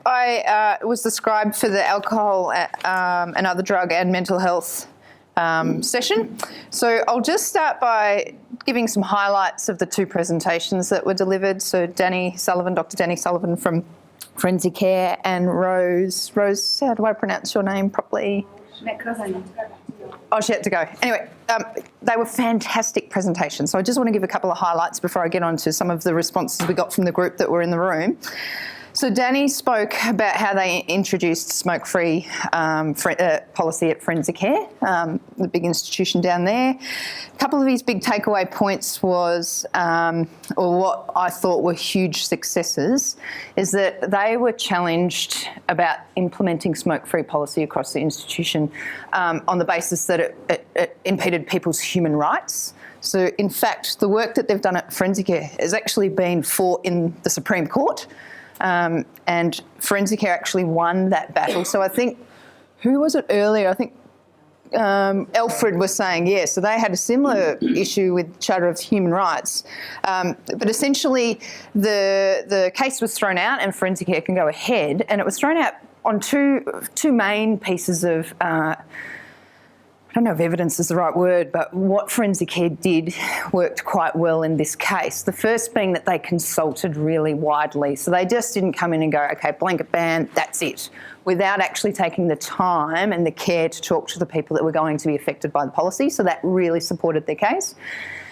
I was the scribe for the alcohol and other drug and mental health session. So I'll just start by giving some highlights of the two presentations that were delivered. So Dr. Danny Sullivan from Forensic Care and Rose, how do I pronounce your name properly? Oh, she had to go. Anyway, they were fantastic presentations. So I just want to give a couple of highlights before I get on to some of the responses we got from the group that were in the room. So Danny spoke about how they introduced smoke-free policy at Forensic Care, the big institution down there. A couple of his big takeaway points was, or what I thought were huge successes, is that they were challenged about implementing smoke-free policy across the institution on the basis that it impeded people's human rights. So in fact, the work that they've done at Forensic Care has actually been fought in the Supreme Court. And Forensic Care actually won that battle. So I think, who was it earlier? I think Alfred was saying, yeah, so they had a similar issue with Charter of Human Rights. But essentially, the case was thrown out and Forensic Care can go ahead. And it was thrown out on two main pieces of I don't know if evidence is the right word, but what Forensic Care did worked quite well in this case. The first being that they consulted really widely. So they just didn't come in and go, okay, blanket ban, that's it, without actually taking the time and the care to talk to the people that were going to be affected by the policy. So that really supported their case.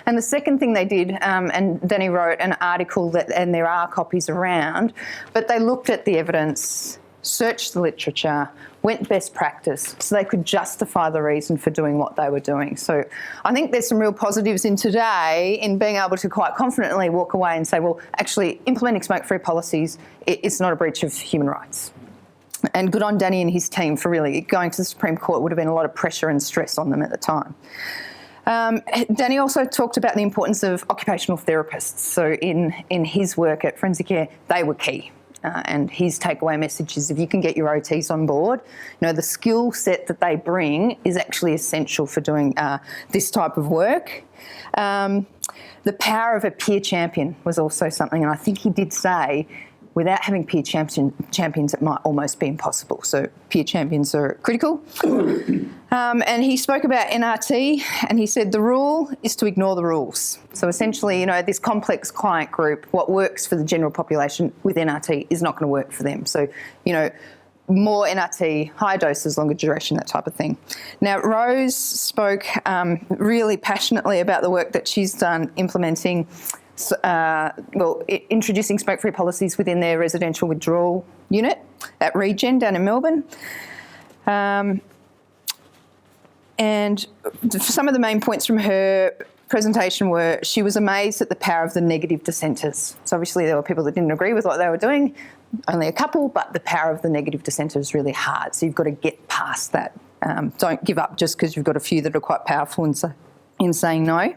And the second thing they did, and Danny wrote an article and there are copies around, but they looked at the evidence, searched the literature, went best practice, so they could justify the reason for doing what they were doing. So I think there's some real positives in today in being able to quite confidently walk away and say, well, actually implementing smoke-free policies, it's not a breach of human rights. And good on Danny and his team for really going to the Supreme Court. Would have been a lot of pressure and stress on them at the time. Danny also talked about the importance of occupational therapists. So in his work at Forensic Care, they were key. And his takeaway message is if you can get your OTs on board, the skill set that they bring is actually essential for doing this type of work. The power of a peer champion was also something, and I think he did say without having peer champions, it might almost be impossible. So peer champions are critical. And he spoke about NRT and he said the rule is to ignore the rules. So essentially, this complex client group, what works for the general population with NRT is not going to work for them. So, more NRT, higher doses, longer duration, that type of thing. Now, Rose spoke really passionately about the work that she's done implementing introducing smoke-free policies within their residential withdrawal unit at Regen down in Melbourne. And some of the main points from her presentation were she was amazed at the power of the negative dissenters. So obviously there were people that didn't agree with what they were doing, only a couple, but the power of the negative dissenter is really hard. So you've got to get past that. Don't give up just because you've got a few that are quite powerful in saying no.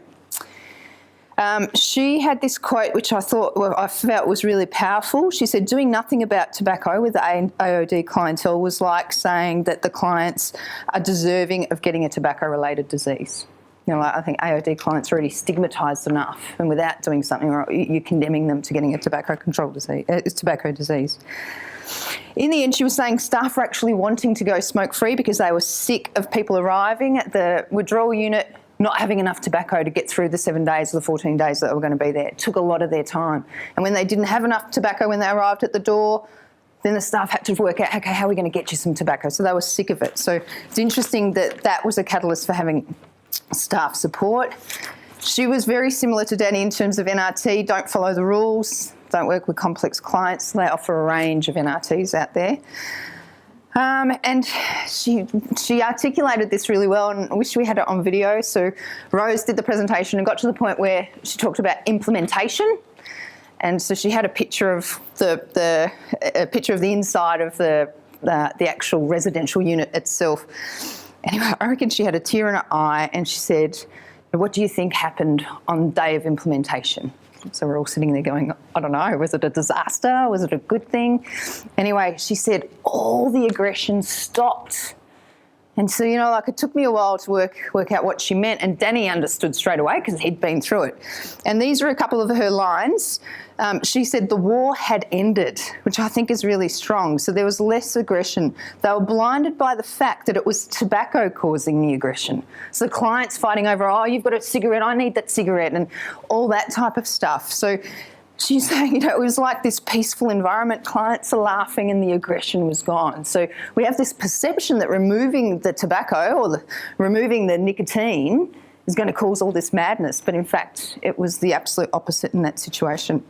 She had this quote which I felt was really powerful. She said, doing nothing about tobacco with the AOD clientele was like saying that the clients are deserving of getting a tobacco-related disease. I think AOD clients are already stigmatised enough, and without doing something, you're condemning them to getting a tobacco disease. In the end, she was saying staff were actually wanting to go smoke-free because they were sick of people arriving at the withdrawal unit not having enough tobacco to get through the 7 days or the 14 days that they were going to be there. It took a lot of their time. And when they didn't have enough tobacco when they arrived at the door, then the staff had to work out, okay, how are we going to get you some tobacco? So they were sick of it. So it's interesting that was a catalyst for having staff support. She was very similar to Danny in terms of NRT, don't follow the rules, don't work with complex clients. They offer a range of NRTs out there. And she articulated this really well, and I wish we had it on video. So Rose did the presentation and got to the point where she talked about implementation. And so she had a picture of the inside of the actual residential unit itself. Anyway, I reckon she had a tear in her eye and she said, what do you think happened on the day of implementation? So we're all sitting there going, I don't know, was it a disaster? Was it a good thing? Anyway, she said all the aggression stopped And so, like it took me a while to work out what she meant, and Danny understood straight away because he'd been through it. And these are a couple of her lines. She said the war had ended, which I think is really strong. So there was less aggression. They were blinded by the fact that it was tobacco causing the aggression. So clients fighting over, oh, you've got a cigarette, I need that cigarette, and all that type of stuff. So she's saying, it was like this peaceful environment. Clients are laughing and the aggression was gone. So we have this perception that removing the tobacco or removing the nicotine is going to cause all this madness. But in fact, it was the absolute opposite in that situation.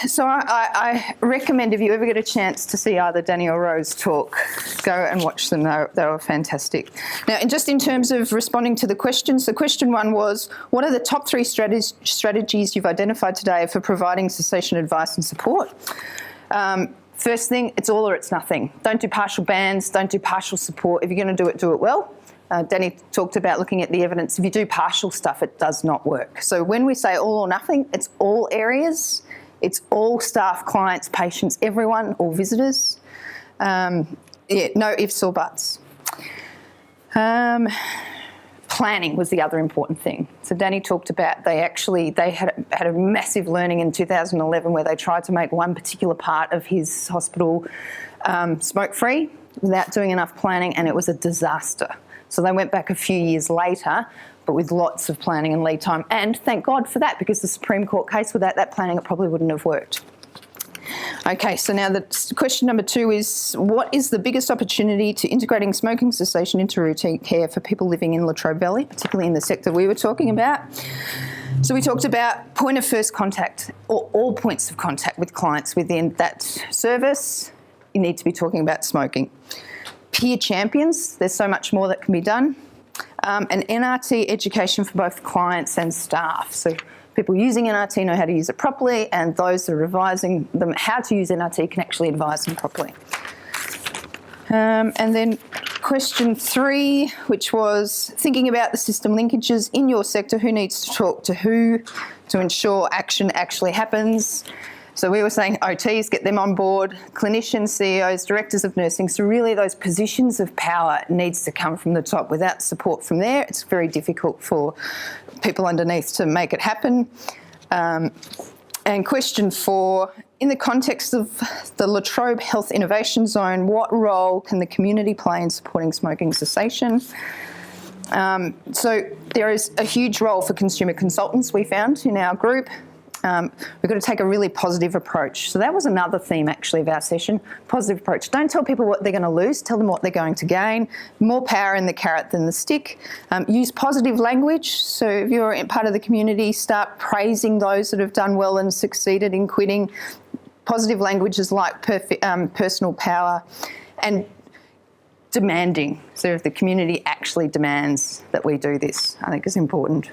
So I recommend if you ever get a chance to see either Danny or Rose talk, go and watch them. They were fantastic. Now, just in terms of responding to the questions, so question 1 was, what are the top 3 strategies you've identified today for providing cessation advice and support? First thing, it's all or it's nothing. Don't do partial bans, don't do partial support. If you're going to do it well. Danny talked about looking at the evidence. If you do partial stuff, it does not work. So when we say all or nothing, it's all areas. It's all staff, clients, patients, everyone, all visitors. No ifs or buts. Planning was the other important thing. So Danny talked about they had a massive learning in 2011 where they tried to make one particular part of his hospital smoke-free without doing enough planning, and it was a disaster. So they went back a few years later, but with lots of planning and lead time. And thank God for that, because the Supreme Court case, without that planning, it probably wouldn't have worked. Okay, so now the question number 2 is, what is the biggest opportunity to integrating smoking cessation into routine care for people living in Latrobe Valley, particularly in the sector we were talking about? So we talked about point of first contact, or all points of contact with clients within that service. You need to be talking about smoking. Peer champions, there's so much more that can be done. And NRT education for both clients and staff. So people using NRT know how to use it properly, and those that are advising them how to use NRT can actually advise them properly. And then question 3, which was thinking about the system linkages in your sector, who needs to talk to who to ensure action actually happens. So we were saying OTs, get them on board, clinicians, CEOs, directors of nursing. So really those positions of power needs to come from the top. Without support from there, it's very difficult for people underneath to make it happen. And question 4, in the context of the Latrobe Health Innovation Zone, what role can the community play in supporting smoking cessation? So there is a huge role for consumer consultants, we found in our group. We've got to take a really positive approach. So that was another theme actually of our session, positive approach. Don't tell people what they're going to lose, tell them what they're going to gain. More power in the carrot than the stick. Use positive language. So if you're part of the community, start praising those that have done well and succeeded in quitting. Positive language is like personal power, and demanding. So if the community actually demands that we do this, I think is important.